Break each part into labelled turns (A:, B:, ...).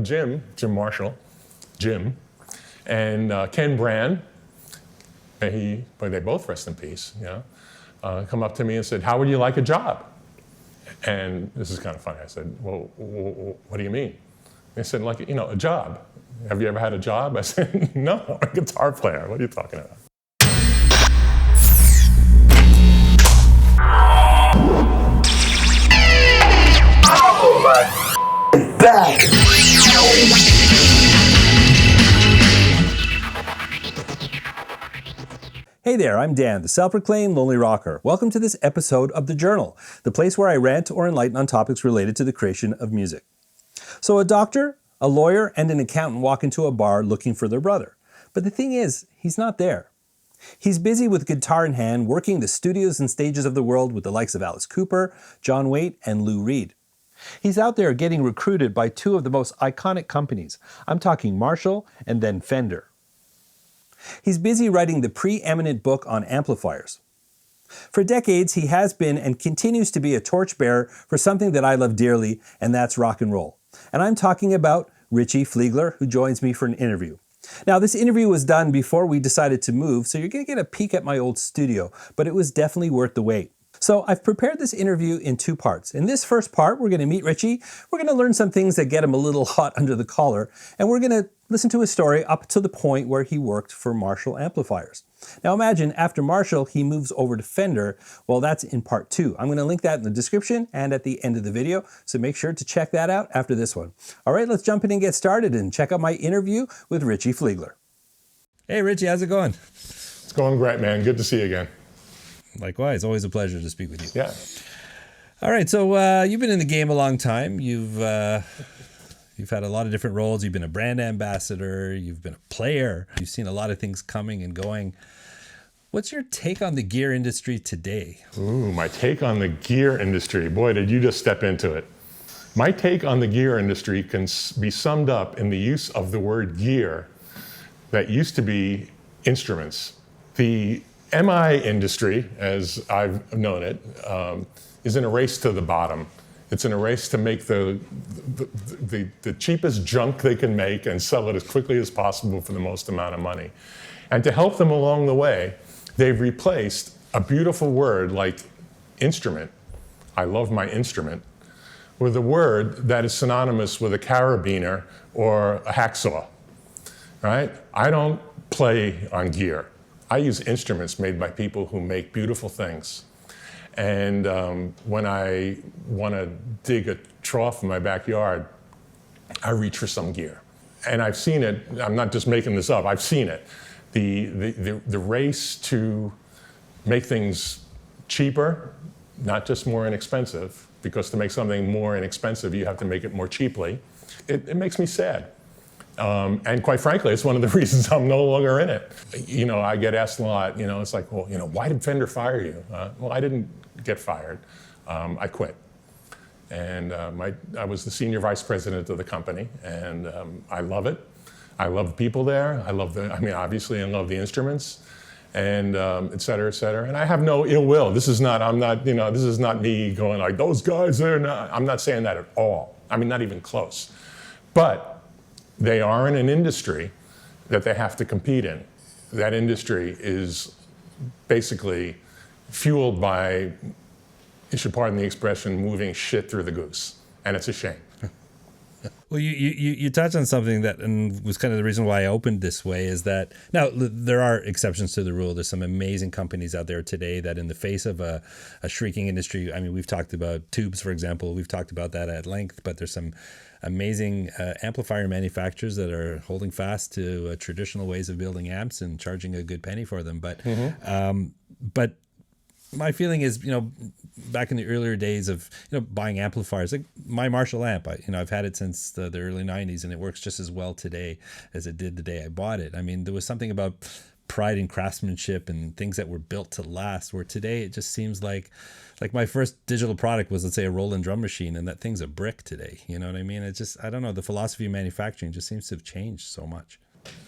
A: Jim Marshall, Jim, and Ken Brand, they both rest in peace, come up to me and said, "How would you like a job?" And this is kind of funny. I said, "Well, what do you mean?" They said, "Like, a job. Have you ever had a job?" I said, "No, I'm a guitar player. What are you talking about?" Oh my back.
B: Hey there, I'm Dan, the self-proclaimed Lonely Rocker. Welcome to this episode of The Journal, the place where I rant or enlighten on topics related to the creation of music. So a doctor, a lawyer, and an accountant walk into a bar looking for their brother. But the thing is, he's not there. He's busy with guitar in hand, working the studios and stages of the world with the likes of Alice Cooper, John Waite, and Lou Reed. He's out there getting recruited by two of the most iconic companies. I'm talking Marshall and then Fender. He's busy writing the preeminent book on amplifiers. For decades, he has been and continues to be a torchbearer for something that I love dearly, and that's rock and roll. And I'm talking about Ritchie Fliegler, who joins me for an interview. Now, this interview was done before we decided to move, so you're going to get a peek at my old studio, but it was definitely worth the wait. So I've prepared this interview in two parts. In this first part, we're going to meet Ritchie, we're going to learn some things that get him a little hot under the collar, and we're going to listen to his story up to the point where he worked for Marshall amplifiers. Now imagine, after Marshall, he moves over to Fender. Well, that's in part two. I'm going to link that in the description and at the end of the video, so make sure to check that out after this one. All right, let's jump in and get started and check out my interview with Ritchie Fliegler. Hey Ritchie, how's it going?
A: It's going great, man. Good to see you again.
B: Likewise, always a pleasure to speak with you.
A: Yeah.
B: All right, so you've been in the game a long time. You've had a lot of different roles. You've been a brand ambassador. You've been a player. You've seen a lot of things coming and going. What's your take on the gear industry today?
A: Ooh, my take on the gear industry. Boy, did you just step into it. My take on the gear industry can be summed up in the use of the word gear that used to be instruments. The MI industry, as I've known it, is in a race to the bottom. It's in a race to make the cheapest junk they can make and sell it as quickly as possible for the most amount of money. And to help them along the way, they've replaced a beautiful word like instrument, I love my instrument, with a word that is synonymous with a carabiner or a hacksaw, right? I don't play on gear. I use instruments made by people who make beautiful things. And when I want to dig a trough in my backyard, I reach for some gear. And I've seen it. I'm not just making this up. I've seen it. The race to make things cheaper, not just more inexpensive, because to make something more inexpensive, you have to make it more cheaply. It makes me sad. And quite frankly, it's one of the reasons I'm no longer in it. I get asked a lot, it's like, well, why did Fender fire you? Well, I didn't get fired. I quit. And I was the senior vice president of the company, and I love it. I love the people there. Obviously I love the instruments, and et cetera, et cetera. And I have no ill will. This is not me going like, those guys, I'm not saying that at all. Not even close. But they are in an industry that they have to compete in. That industry is basically fueled by, you should pardon the expression, moving shit through the goose. And it's a shame.
B: Well, you touched on something that and was kind of the reason why I opened this way, is that now there are exceptions to the rule. There's some amazing companies out there today that in the face of a shrinking industry, we've talked about tubes, for example, we've talked about that at length, but there's some amazing amplifier manufacturers that are holding fast to traditional ways of building amps and charging a good penny for them. But but my feeling is, back in the earlier days of, buying amplifiers, like my Marshall amp, I've had it since the early 90s, and it works just as well today as it did the day I bought it. There was something about pride in craftsmanship and things that were built to last, where today it just seems like my first digital product was, let's say, a Roland drum machine, and that thing's a brick today. You know what I mean? It's just, I don't know, the philosophy of manufacturing just seems to have changed so much.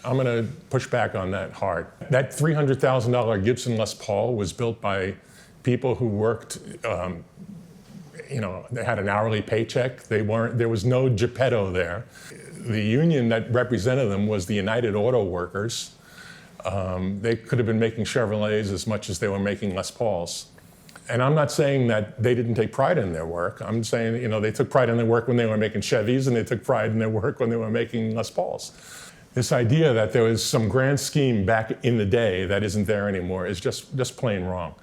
A: I'm going to push back on that hard. That $300,000 Gibson Les Paul was built by people who worked, they had an hourly paycheck. There was no Geppetto there. the union that represented them was the United Auto Workers. They could have been making Chevrolets as much as they were making Les Pauls. And I'm not saying that they didn't take pride in their work. I'm saying, you know, they took pride in their work when they were making Chevys, and they took pride in their work when they were making Les Pauls. This idea that there was some grand scheme back in the day that isn't there anymore is just plain wrong.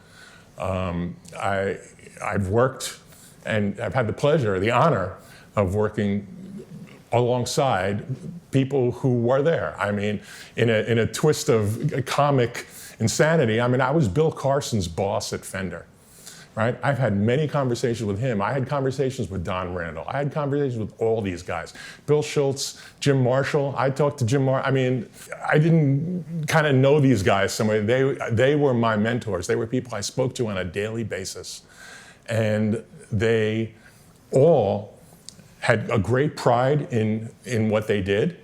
A: I've worked, and I've had the pleasure, the honor of working alongside people who were there. I mean, in a twist of comic insanity, I mean, I was Bill Carson's boss at Fender. Right? I've had many conversations with him. I had conversations with Don Randall. I had conversations with all these guys. Bill Schultz, Jim Marshall. I talked to Jim Marshall. I mean, I didn't kind of know these guys somewhere. They were my mentors. They were people I spoke to on a daily basis. And they all had a great pride in what they did,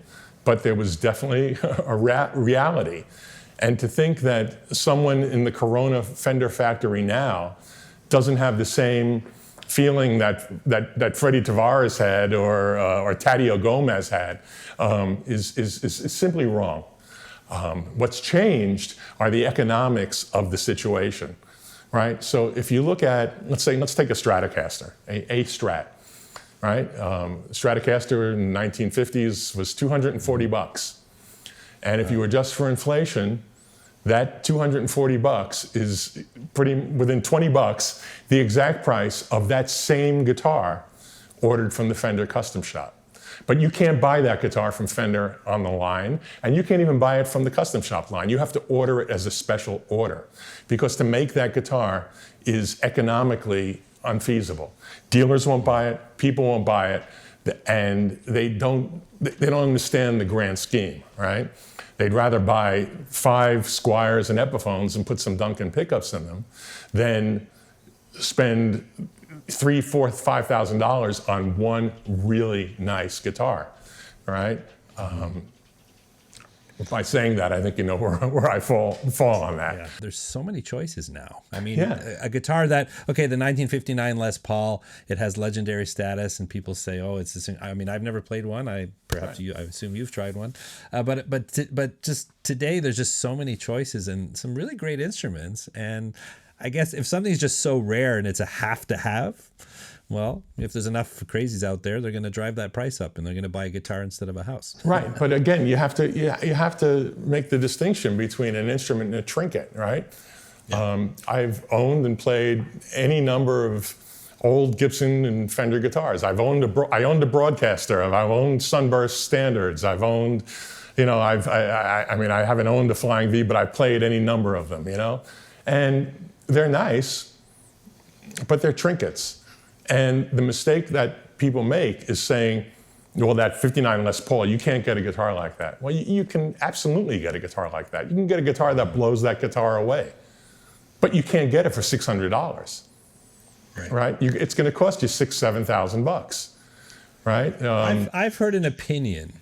A: but there was definitely a reality. And to think that someone in the Corona Fender factory now doesn't have the same feeling that Freddie Tavares had or Taddeo Gomez had is simply wrong. What's changed are the economics of the situation, right? So if you look at, let's take a Stratocaster, a Strat, right? Stratocaster in the 1950s was $240. And if you adjust for inflation, that $240 is pretty within $20, the exact price of that same guitar ordered from the Fender custom shop. But you can't buy that guitar from Fender on the line, and you can't even buy it from the custom shop line. You have to order it as a special order, because to make that guitar is economically unfeasible. Dealers won't buy it, people won't buy it, and they don't understand the grand scheme, right? They'd rather buy 5 Squires and Epiphones and put some Duncan pickups in them than spend $3,000, $4,000, $5,000 on one really nice guitar, right? By saying that, I think you know where I fall on that.
B: Yeah. There's so many choices now. I mean, a guitar that, okay, the 1959 Les Paul, it has legendary status, and people say, oh, it's this. I mean, I've never played one. I assume you've tried one, but just today, there's just so many choices and some really great instruments. And I guess if something's just so rare and it's a have to have, well, if there's enough crazies out there, they're going to drive that price up, and they're going to buy a guitar instead of a house.
A: Right, but again, you have to make the distinction between an instrument and a trinket, right? Yeah. I've owned and played any number of old Gibson and Fender guitars. I owned a Broadcaster. I've owned Sunburst Standards. I've owned, I haven't owned a Flying V, but I've played any number of them, and they're nice, but they're trinkets. And the mistake that people make is saying, well, that 59 Les Paul, you can't get a guitar like that. Well, you can absolutely get a guitar like that. You can get a guitar that blows that guitar away. But you can't get it for $600, right? It's going to cost you $6,000, $7,000, right?
B: I've heard an opinion.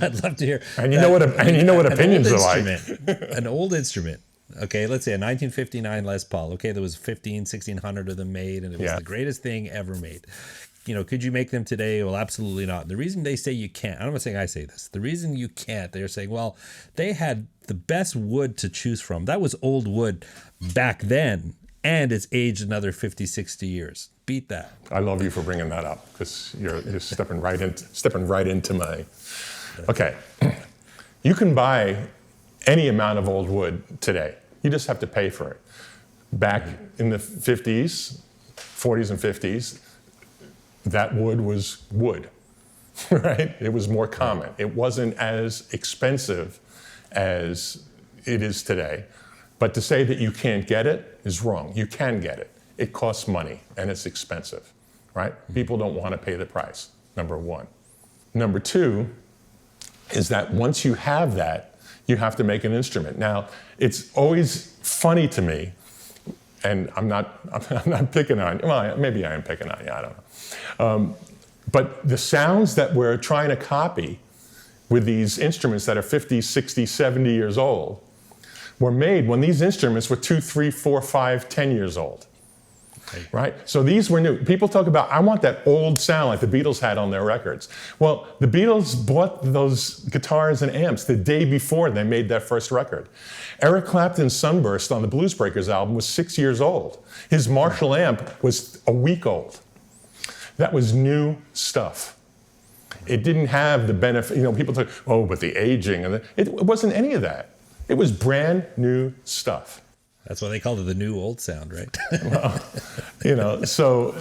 B: I'd love to hear.
A: And you know what opinions are like.
B: An old instrument. Okay, let's say a 1959 Les Paul. Okay, there was 1,600 of them made, and it was the greatest thing ever made. Could you make them today? Well, absolutely not. The reason they say you can't, I'm not saying I say this. The reason you can't, they're saying, well, they had the best wood to choose from. That was old wood back then, and it's aged another 50, 60 years. Beat that.
A: I love you for bringing that up, because you're stepping right into my. Okay, you can buy any amount of old wood today. You just have to pay for it. Back in the 40s and 50s, that wood was wood, right? It was more common. It wasn't as expensive as it is today. But to say that you can't get it is wrong. You can get it. It costs money, and it's expensive, right? People don't want to pay the price, number one. Number two is that once you have that, you have to make an instrument. Now, it's always funny to me, and I'm not picking on you. Well, maybe I am picking on you, I don't know. But the sounds that we're trying to copy with these instruments that are 50, 60, 70 years old were made when these instruments were 2, 3, 4, 5, 10 years old. right? So these were new. People talk about, I want that old sound like the Beatles had on their records. Well, the Beatles bought those guitars and amps the day before they made that first record. Eric Clapton's Sunburst on the Blues Breakers album was 6 years old. His Marshall amp was a week old. That was new stuff. It didn't have the benefit, people talk, oh, but the aging, and it wasn't any of that. It was brand new stuff.
B: That's why they called it the new old sound, right?
A: Well, so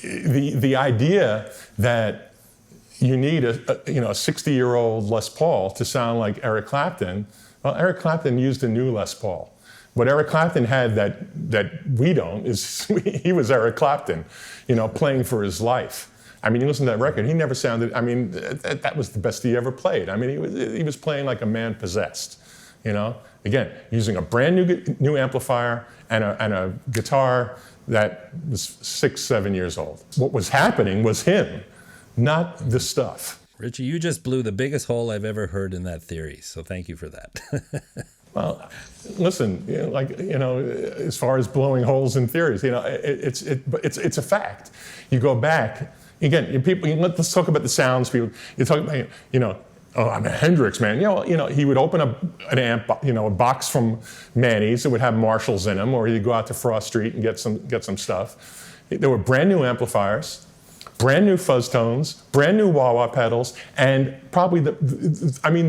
A: the idea that you need a 60-year-old Les Paul to sound like Eric Clapton, well, Eric Clapton used a new Les Paul. What Eric Clapton had that we don't is he was Eric Clapton, playing for his life. I mean, you listen to that record, he never sounded, that was the best he ever played. I mean, he was playing like a man possessed, Again, using a brand new amplifier and a guitar that was 6, 7 years old. What was happening was him, not the stuff.
B: Ritchie, you just blew the biggest hole I've ever heard in that theory, so thank you for that.
A: Well, listen, as far as blowing holes in theories, it's a fact. You go back, again, let's talk about the sounds. People, you talk about, oh, I'm a Hendrix man. He would open up an amp, a box from Manny's. It would have Marshalls in them, or he'd go out to Frost Street and get some stuff. There were brand new amplifiers, brand new fuzz tones, brand new wah-wah pedals, and probably the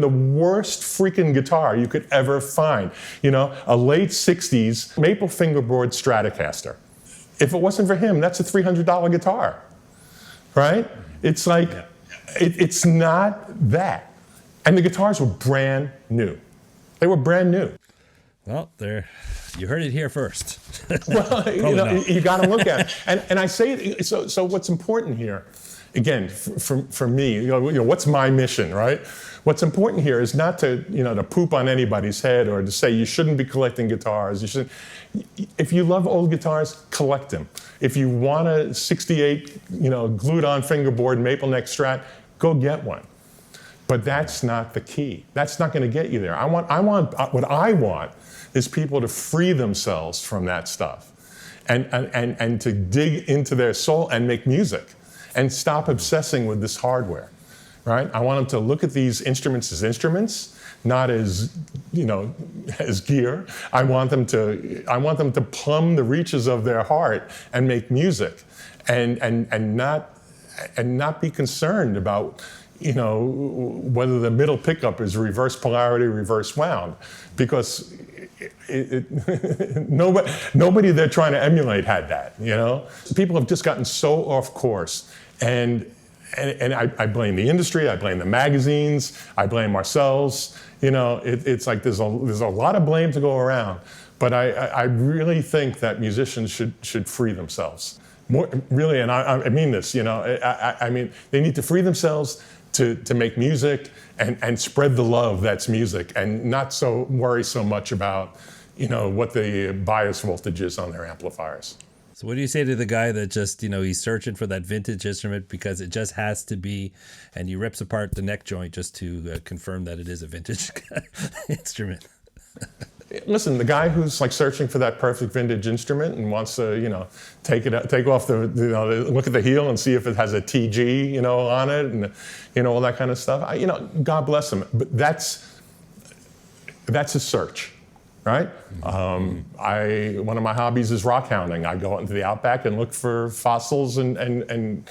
A: worst freaking guitar you could ever find. A late '60s maple fingerboard Stratocaster. If it wasn't for him, that's a $300 guitar, right? It's like, it's not that. And the guitars were brand new. They were brand new.
B: Well, you heard it here first.
A: Well, you got to look at it. And I say, so what's important here, again, for me, what's my mission, right? What's important here is not to, to poop on anybody's head or to say you shouldn't be collecting guitars. If you love old guitars, collect them. If you want a 68, glued-on fingerboard maple neck Strat, go get one. But that's not the key. That's not going to get you there. What I want is people to free themselves from that stuff and to dig into their soul and make music and stop obsessing with this hardware, right? I want them to look at these instruments as instruments, not as, as gear. I want them to plumb the reaches of their heart and make music and not be concerned about whether the middle pickup is reverse polarity, reverse wound, because nobody they're trying to emulate had that. People have just gotten so off course, and I blame the industry, I blame the magazines, I blame ourselves. It's like there's a lot of blame to go around, but I really think that musicians should free themselves. More, really, and I mean this, I mean, they need to free themselves to make music and spread the love that's music and not worry so much about, what the bias voltage is on their amplifiers.
B: So what do you say to the guy that just, he's searching for that vintage instrument because it just has to be, and he rips apart the neck joint just to confirm that it is a vintage instrument?
A: Listen, the guy who's like searching for that perfect vintage instrument and wants to, take off look at the heel and see if it has a TG, on it, and all that kind of stuff. God bless him. But that's a search, right? One of my hobbies is rock hounding. I go out into the outback and look for fossils and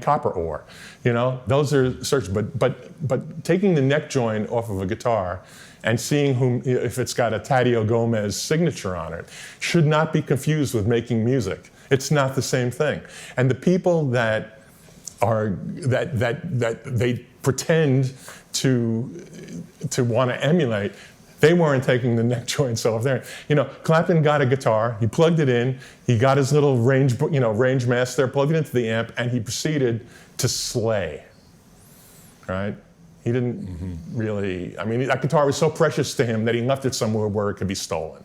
A: copper ore. Those are searches. But taking the neck joint off of a guitar and seeing if it's got a Tadeo Gomez signature on it should not be confused with making music. It's not the same thing. And the people that they pretend to want to emulate, they weren't taking the neck joints off there. Clapton got a guitar, he plugged it in, he got his little range master, plugged it into the amp, and he proceeded to slay, right? He didn't really, that guitar was so precious to him that he left it somewhere where it could be stolen,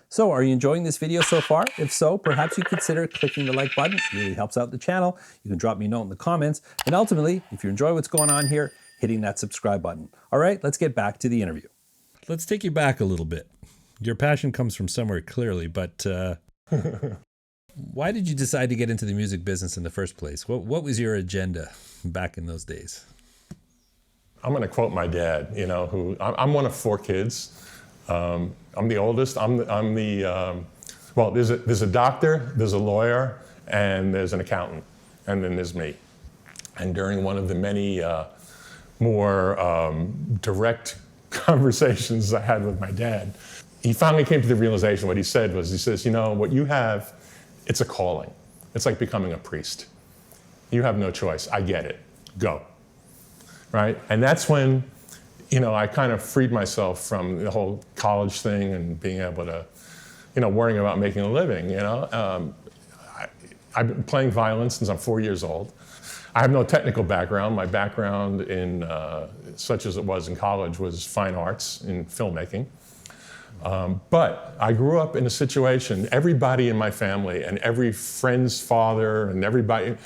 B: So are you enjoying this video so far? If so, perhaps you consider clicking the like button. It really helps out the channel. You can drop me a note in the comments. And ultimately, if you enjoy what's going on here, hitting that subscribe button. All right, let's get back to the interview. Let's take you back a little bit. Your passion comes from somewhere clearly, but why did you decide to get into the music business in the first place? What was your agenda back in those days?
A: I'm going to quote my dad, I'm one of 4 kids. I'm the oldest. Well, there's a doctor, there's a lawyer, and there's an accountant, and then there's me. And during one of the many more direct conversations I had with my dad, he finally came to the realization. What he said was, he says, what you have, it's a calling. It's like becoming a priest. You have no choice. I get it. Go. Right? And that's when, I kind of freed myself from the whole college thing and being able to, worrying about making a living, I've been playing violin since I'm 4 years old. I have no technical background. My background in, such as it was in college, was fine arts in filmmaking. But I grew up in a situation, everybody in my family and every friend's father and everybody,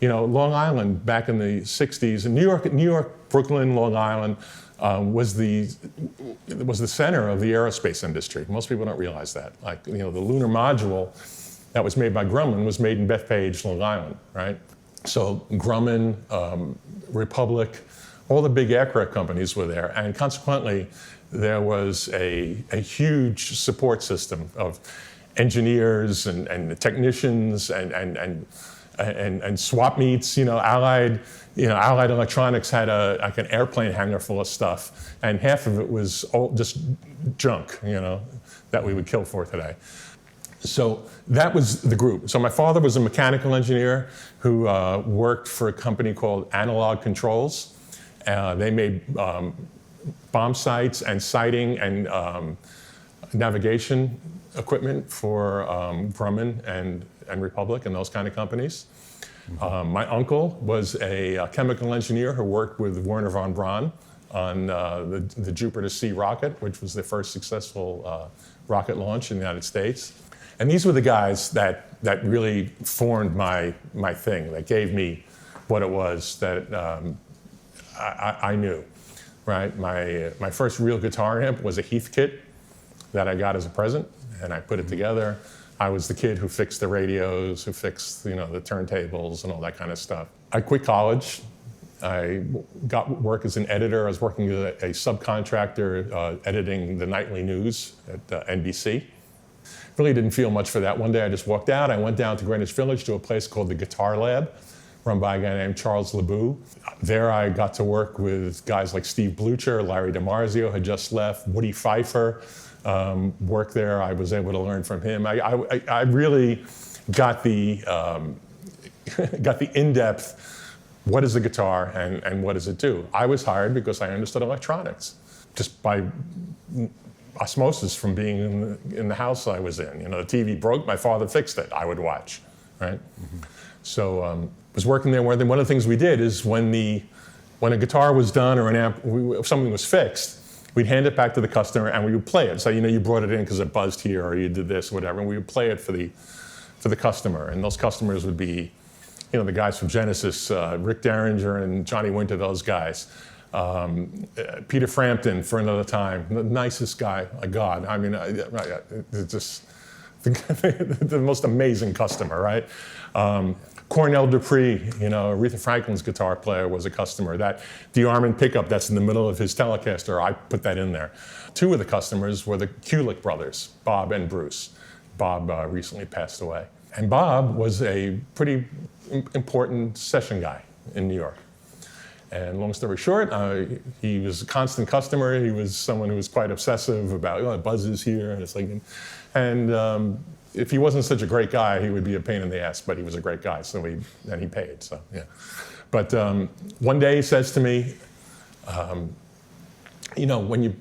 A: Long Island back in the 60s, and New York, Brooklyn, Long Island was the center of the aerospace industry. Most people don't realize that. Like, the lunar module that was made by Grumman was made in Bethpage, Long Island, right? So Grumman, Republic, all the big aircraft companies were there, and consequently, there was a huge support system of engineers and technicians and swap meets. Allied Electronics had like an airplane hangar full of stuff, and half of it was all just junk, that we would kill for today. So that was the group. So my father was a mechanical engineer who worked for a company called Analog Controls. They made bomb sights and sighting and navigation equipment for Grumman and Republic and those kind of companies. My uncle was a chemical engineer who worked with Werner von Braun on the Jupiter C rocket, which was the first successful rocket launch in the United States. And these were the guys that really formed my thing, that gave me what it was that I knew, right? My first real guitar amp was a Heath kit that I got as a present, and I put it together. I was the kid who fixed the radios, who fixed the turntables and all that kind of stuff. I quit college. I got work as an editor. I was working as a subcontractor editing the nightly news at NBC. Really didn't feel much for that. One day I just walked out. I went down to Greenwich Village to a place called the Guitar Lab, run by a guy named Charles LeBoux. There I got to work with guys like Steve Blucher, Larry DiMarzio had just left, Woody Pfeiffer worked there. I was able to learn from him. I really got the in-depth, what is a guitar and what does it do? I was hired because I understood electronics, just by osmosis from being in the house I was in. The TV broke, my father fixed it, I would watch, right? Mm-hmm. So was working there. One of the things we did is when a guitar was done or an amp, if something was fixed, we'd hand it back to the customer and we would play it. So you brought it in because it buzzed here or you did this or whatever, and we would play it for the customer. And those customers would be, the guys from Genesis, Rick Derringer and Johnny Winter, those guys. Peter Frampton for another time, the nicest guy, a god. I mean, it's just the most amazing customer, right? Cornell Dupree, Aretha Franklin's guitar player, was a customer. That DeArmond pickup that's in the middle of his Telecaster, I put that in there. 2 of the customers were the Kulick brothers, Bob and Bruce. Bob recently passed away. And Bob was a pretty important session guy in New York. And long story short, he was a constant customer. He was someone who was quite obsessive about, it buzzes here, and it's like, and if he wasn't such a great guy, he would be a pain in the ass, but he was a great guy, so he paid, so yeah. But one day he says to me, when you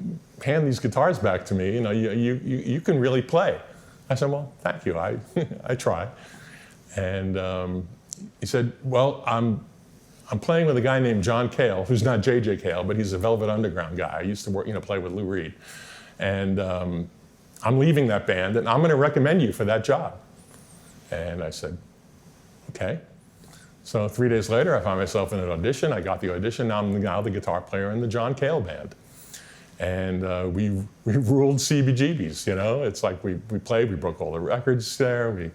A: hand these guitars back to me, you can really play. I said, well, thank you, I try. And he said, well, I'm playing with a guy named John Cale, who's not J.J. Cale, but he's a Velvet Underground guy. I used to work, play with Lou Reed. And I'm leaving that band, and I'm going to recommend you for that job. And I said, okay. So 3 days later, I found myself in an audition. I got the audition. Now I'm the guitar player in the John Cale band. And we ruled CBGBs, you know? It's like we played, we broke all the records there.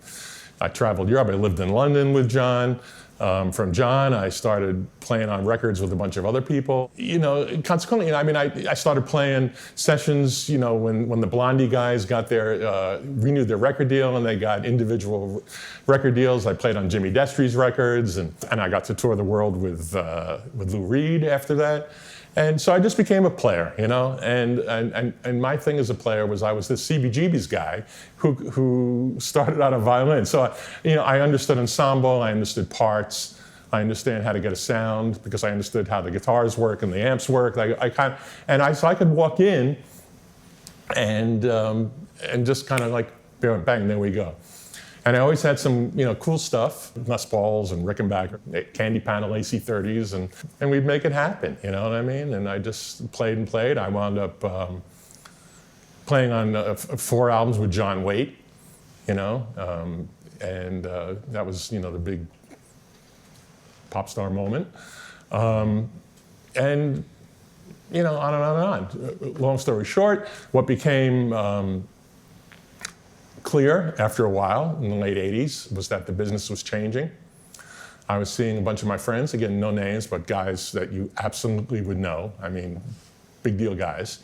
A: I traveled Europe, I lived in London with John. From John, I started playing on records with a bunch of other people. You know, consequently, I mean, I started playing sessions, you know, when the Blondie guys got their, renewed their record deal and they got individual record deals. I played on Jimmy Destry's records and I got to tour the world with Lou Reed after that. And so I just became a player, you know, and my thing as a player was I was this CBGB's guy who started out on violin. So, you know, I understood ensemble, I understood parts, I understand how to get a sound because I understood how the guitars work and the amps work. So I could walk in and just kind of like, bang, there we go. And I always had some, you know, cool stuff, Les Pauls and Rickenbacker, candy panel AC30s, and we'd make it happen, you know what I mean? And I just played and played. I wound up playing on 4 albums with John Waite, you know, and that was, you know, the big pop star moment. And, you know, on and on and on. Long story short, what became clear after a while in the late 80s was that the business was changing. I was seeing a bunch of my friends, again, no names, but guys that you absolutely would know. I mean, big deal guys.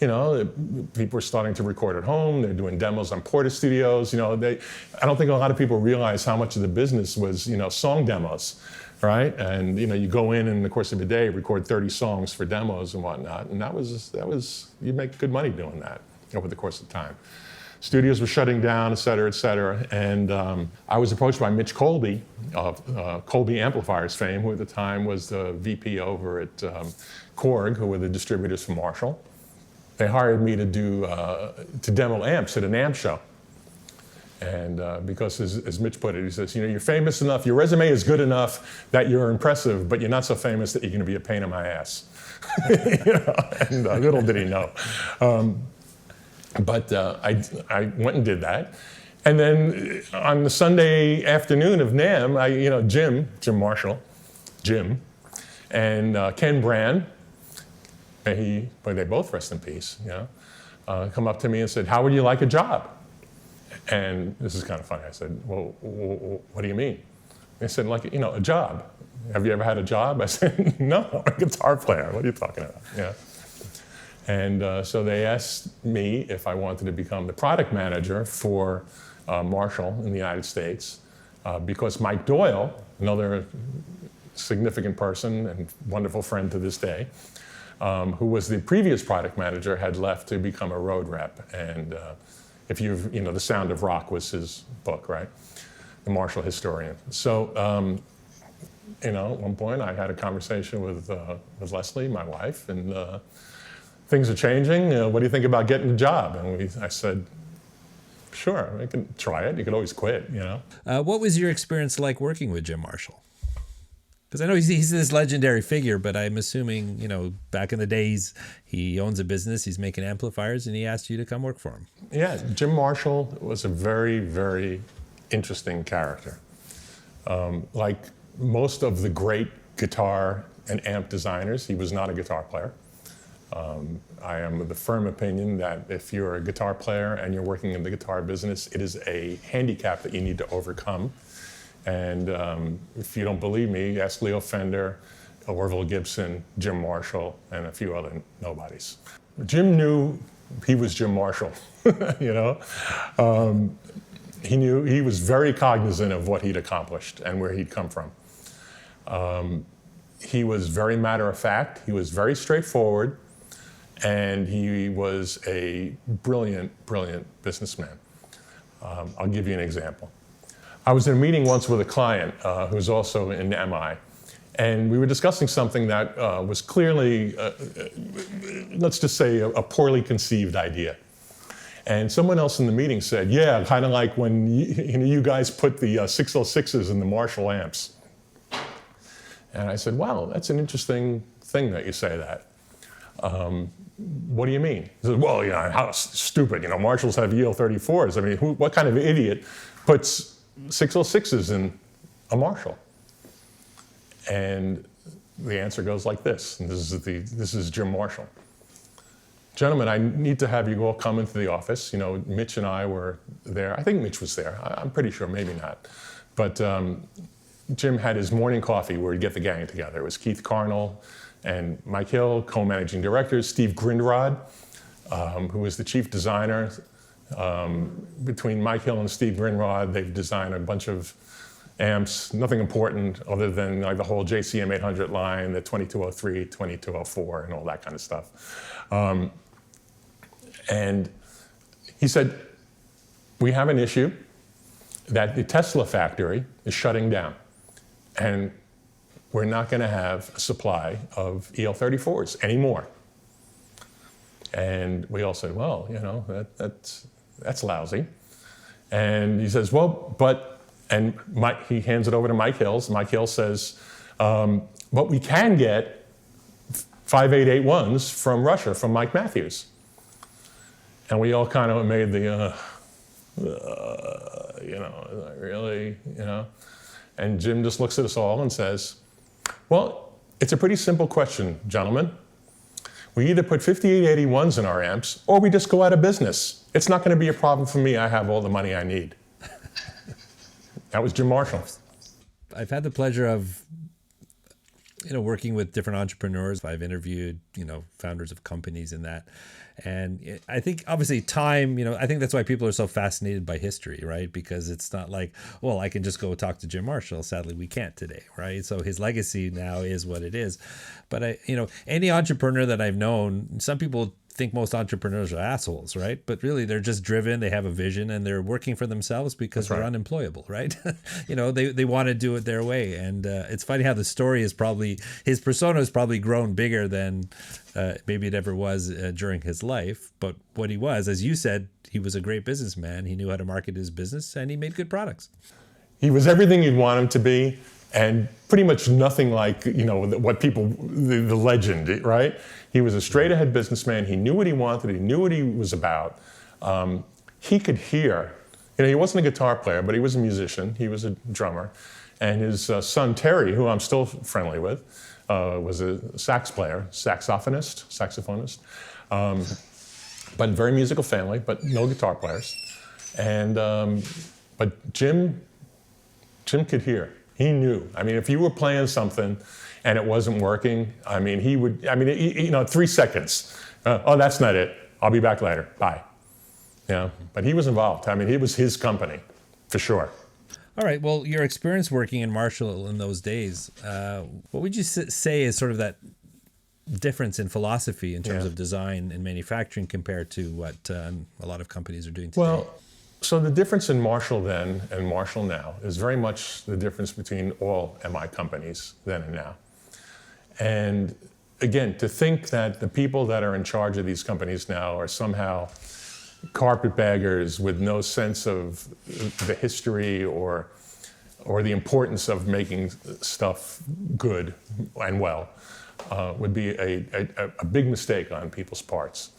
A: You know, people were starting to record at home. They're doing demos on Porta Studios. You know, I don't think a lot of people realize how much of the business was, you know, song demos, right? And, you know, you go in the course of a day, record 30 songs for demos and whatnot. And that was, you make good money doing that over the course of time. Studios were shutting down, et cetera, and I was approached by Mitch Colby of Colby Amplifiers fame, who at the time was the VP over at Korg, who were the distributors for Marshall. They hired me to demo amps at an amp show. And because as Mitch put it, he says, you know, you're famous enough, your resume is good enough that you're impressive, but you're not so famous that you're gonna be a pain in my ass. You know, and little did he know. But I went and did that. And then on the Sunday afternoon of NAMM, you know, Jim Marshall, and Ken Brand, they both rest in peace, you know, come up to me and said, how would you like a job? And this is kind of funny. I said, well, what do you mean? They said, like, you know, a job. Have you ever had a job? I said, no, I'm a guitar player. What are you talking about? Yeah. And so they asked me if I wanted to become the product manager for Marshall in the United States, because Mike Doyle, another significant person and wonderful friend to this day, who was the previous product manager, had left to become a road rep. And if you've, you know, The Sound of Rock was his book, right? The Marshall Historian. So, you know, at one point I had a conversation with Leslie, my wife, and things are changing. What do you think about getting a job? And I said, sure, I can try it. You could always quit, you know.
B: What was your experience like working with Jim Marshall? Because I know he's this legendary figure, but I'm assuming, you know, back in the days, he owns a business, he's making amplifiers, and he asked you to come work for him.
A: Yeah, Jim Marshall was a very, very interesting character. Like most of the great guitar and amp designers, he was not a guitar player. I am of the firm opinion that if you're a guitar player and you're working in the guitar business, it is a handicap that you need to overcome. And if you don't believe me, ask Leo Fender, Orville Gibson, Jim Marshall, and a few other nobodies. Jim knew he was Jim Marshall, you know? He was very cognizant of what he'd accomplished and where he'd come from. He was very matter of fact, he was very straightforward, and he was a brilliant, brilliant businessman. I'll give you an example. I was in a meeting once with a client who's also in MI, and we were discussing something that was clearly, let's just say, a poorly conceived idea. And someone else in the meeting said, yeah, kind of like when you guys put the 606s in the Marshall amps. And I said, wow, that's an interesting thing that you say that. What do you mean? He said, well, you know, how stupid, you know, Marshalls have EL34s. I mean, what kind of idiot puts 606s in a Marshall? And the answer goes like this, and this is Jim Marshall. gentlemen, I need to have you all come into the office. You know, Mitch and I were there. I think Mitch was there. I'm pretty sure, maybe not. But Jim had his morning coffee where he'd get the gang together. It was Keith Carnell and Mike Hill, co-managing directors, Steve Grindrod, who was the chief designer. Between Mike Hill and Steve Grindrod, they've designed a bunch of amps, nothing important other than like the whole JCM 800 line, the 2203, 2204, and all that kind of stuff. And he said, we have an issue that the Tesla factory is shutting down, and we're not going to have a supply of EL34s anymore. And we all said, well, you know, that's lousy. And he says, well, but, and he hands it over to Mike Hills. Mike Hill says, but we can get 5881s from Russia, from Mike Matthews. And we all kind of made the, you know, really, you know. And Jim just looks at us all and says, well, it's a pretty simple question, gentlemen. We either put 5881s in our amps or we just go out of business. It's not going to be a problem for me. I have all the money I need. That was Jim Marshall.
B: I've had the pleasure of, you know, working with different entrepreneurs. I've interviewed, you know, founders of companies and that. And I think obviously time, you know, I think that's why people are so fascinated by history, right? Because it's not like, well, I can just go talk to Jim Marshall. Sadly, we can't today, right? So his legacy now is what it is. But you know, any entrepreneur that I've known, some people think most entrepreneurs are assholes, right? But really they're just driven, they have a vision, and they're working for themselves because they're unemployable, right? You know, they want to do it their way. And it's funny how the story is probably, his persona has probably grown bigger than maybe it ever was during his life. But what he was, as you said, he was a great businessman. He knew how to market his business and he made good products.
A: He was everything you'd want him to be, and pretty much nothing like, you know, what people, the legend, right? He was a straight ahead businessman. He knew what he wanted. He knew what he was about. He could hear, you know, he wasn't a guitar player, but he was a musician. He was a drummer. And his son, Terry, who I'm still friendly with, was a sax player, saxophonist, but a very musical family, but no guitar players. And, but Jim could hear. He knew. I mean, if you were playing something and it wasn't working, I mean, he would, I mean, you know, 3 seconds. Oh, that's not it. I'll be back later. Bye. You know, but he was involved. I mean, it was his company, for sure.
B: All right. Well, your experience working in Marshall in those days, what would you say is sort of that difference in philosophy in terms of design and manufacturing compared to what a lot of companies are doing today?
A: Well, so the difference in Marshall then and Marshall now is very much the difference between all MI companies then and now. And again, to think that the people that are in charge of these companies now are somehow carpetbaggers with no sense of the history or the importance of making stuff good and well would be a big mistake on people's parts.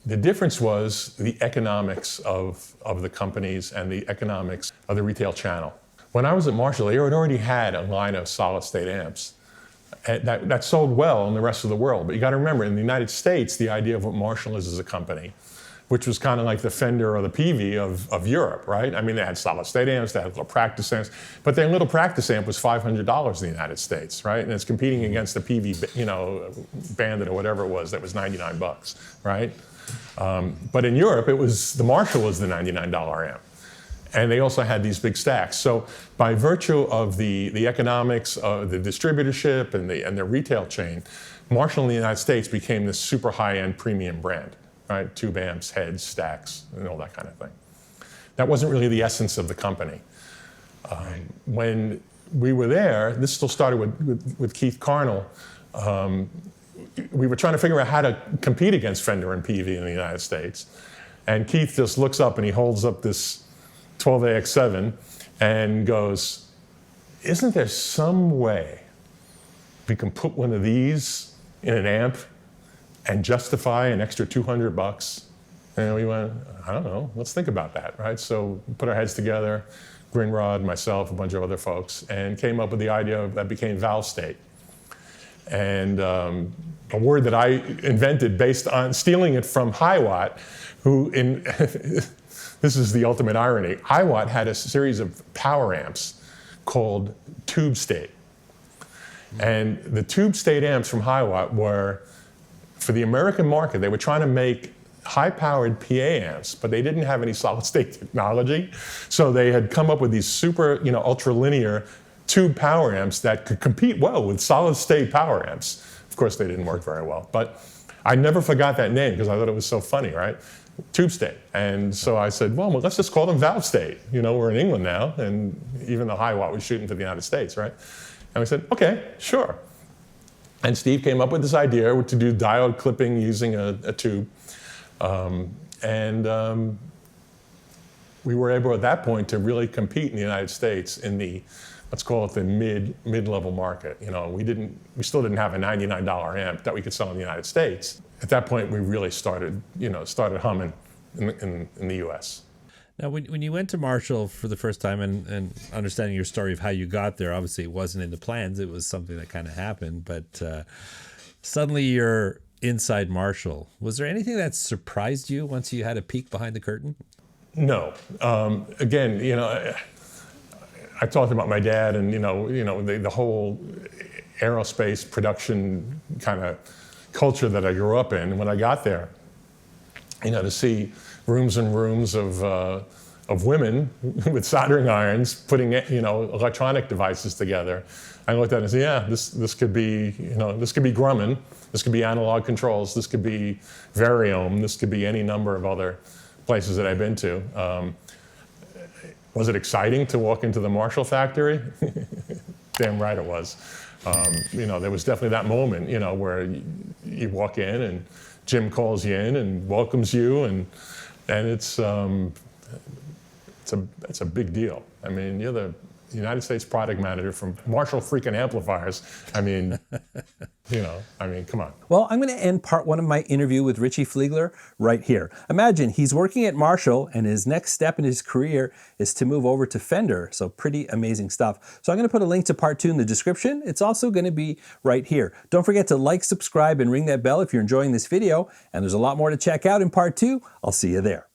A: The difference was the economics of the companies and the economics of the retail channel. When I was at Marshall, they had already had a line of solid-state amps that sold well in the rest of the world. But you got to remember, in the United States, the idea of what Marshall is as a company, which was kind of like the Fender or the PV of Europe, right? I mean, they had solid-state amps, they had little practice amps, but their little practice amp was $500 in the United States, right? And it's competing against the PV, you know, Bandit or whatever it was that was $99, right? But in Europe, the Marshall was the $99 amp. And they also had these big stacks. So by virtue of the economics, of the distributorship and the retail chain, Marshall in the United States became this super high-end premium brand, right? Tube amps, heads, stacks, and all that kind of thing. That wasn't really the essence of the company. When we were there, this still started with Keith Carnell. We were trying to figure out how to compete against Fender and PV in the United States. And Keith just looks up and he holds up this 12AX7 and goes, isn't there some way we can put one of these in an amp and justify an extra $200? And we went, I don't know, let's think about that, right? So we put our heads together, Grindrod, myself, a bunch of other folks, and came up with the idea that became Valvestate. and a word that I invented based on stealing it from Hiwatt, who in this is the ultimate irony. Hiwatt had a series of power amps called tube state. And the tube state amps from Hiwatt were, for the American market, they were trying to make high-powered PA amps, but they didn't have any solid-state technology. So they had come up with these super, ultra-linear tube power amps that could compete well with solid-state power amps. Of course, they didn't work very well, but I never forgot that name because I thought it was so funny, right? Tube state. And so I said, well, let's just call them valve state. We're in England now, and even though Hiwatt was shooting for the United States, right? And we said, okay, sure. And Steve came up with this idea to do diode clipping using a tube. We were able at that point to really compete in the United States in the, let's call it the mid-level market. We still didn't have a $99 amp that we could sell in the United States. At that point, we really started humming in the U.S.
B: Now, when you went to Marshall for the first time, and understanding your story of how you got there, obviously it wasn't in the plans, it was something that kind of happened, but suddenly you're inside Marshall. Was there anything that surprised you once you had a peek behind the curtain?
A: No. Again, I talked about my dad and, the whole aerospace production kind of culture that I grew up in. And when I got there, to see rooms and rooms of women with soldering irons putting, electronic devices together, I looked at it and said, yeah, this could be, this could be Grumman, this could be analog controls, this could be Variome, this could be any number of other places that I've been to. Was it exciting to walk into the Marshall factory? Damn right it was. There was definitely that moment, where you walk in and Jim calls you in and welcomes you, and it's a big deal. I mean, you're the United States product manager from Marshall freaking amplifiers. I mean, come on.
B: Well, I'm going to end part one of my interview with Ritchie Fliegler right here. Imagine he's working at Marshall and his next step in his career is to move over to Fender. So pretty amazing stuff. So I'm going to put a link to part two in the description. It's also going to be right here. Don't forget to like, subscribe, and ring that bell if you're enjoying this video. And there's a lot more to check out in part two. I'll see you there.